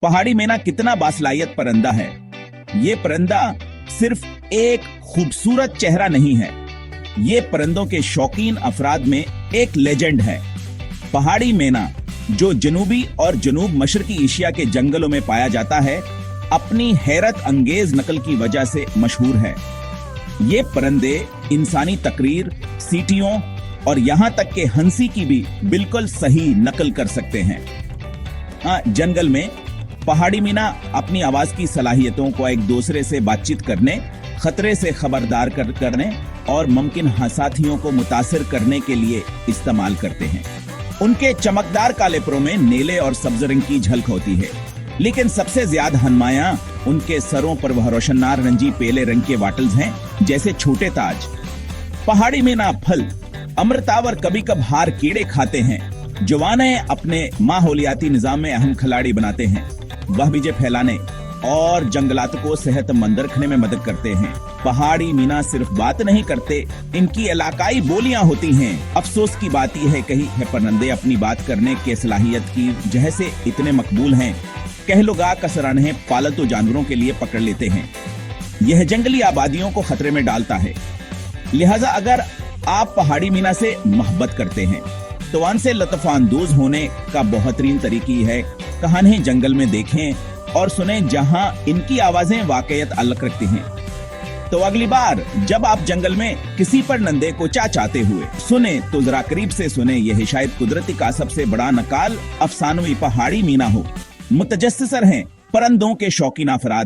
पहाड़ी मेना कितना बासलायत परिंदा है। ये परिंदा सिर्फ एक खूबसूरत चेहरा नहीं है, ये परिंदों के शौकीन अफराद में एक लेजेंड है। पहाड़ी मेना जो जनूबी और जनूब मशरकी एशिया के जंगलों में पाया जाता है, अपनी हैरत अंगेज नकल की वजह से मशहूर है। ये परिंदे इंसानी तकरीर, सीटियों और यहाँ तक के हंसी की भी बिल्कुल सही नकल कर सकते हैं। जंगल में पहाड़ी मीना अपनी आवाज की सलाहियतों को एक दूसरे से बातचीत करने, खतरे से खबरदार करने और मुमकिन हासाथियों को मुतासिर करने के लिए इस्तेमाल करते हैं। उनके चमकदार काले परों में नीले और सब्ज रंग की झलक होती है, लेकिन सबसे ज्यादा हनमाया उनके सरों पर वह रोशनदार रंजी पीले रंग के वाटल्स हैं, जैसे छोटे ताज। पहाड़ी मीना फल, अमृतावर कभी कभार कीड़े खाते हैं। जवाने अपने माहौलियाती निजाम में अहम खिलाड़ी बनाते हैं। वह बीजे फैलाने और जंगलात को सेहतमंद रखने में मदद करते हैं। पहाड़ी मीना सिर्फ बात नहीं करते, इनकी इलाकाई बोलियां होती हैं। अफसोस की बात यह है कहीं है परिंदे अपनी बात करने के सलाहियत की वजह से इतने मकबूल हैं, कह लोगा कसराने पालतू जानवरों के लिए पकड़ लेते हैं। यह जंगली आबादियों को खतरे में डालता है। लिहाजा अगर आप पहाड़ी मीना से मोहब्बत करते हैं तो उनसे लुत्फानंदोज होने का बेहतरीन तरीका है कहानी जंगल में देखें और सुने, जहां इनकी आवाजें वाकईत अलग रखती हैं। तो अगली बार जब आप जंगल में किसी परिंदे को चाहते हुए सुने तो जरा करीब से सुने। यह शायद कुदरती का सबसे बड़ा नकाल अफसानवी पहाड़ी मीना हो। मुतजस्सिर हैं परिंदों के शौकीन अफराद।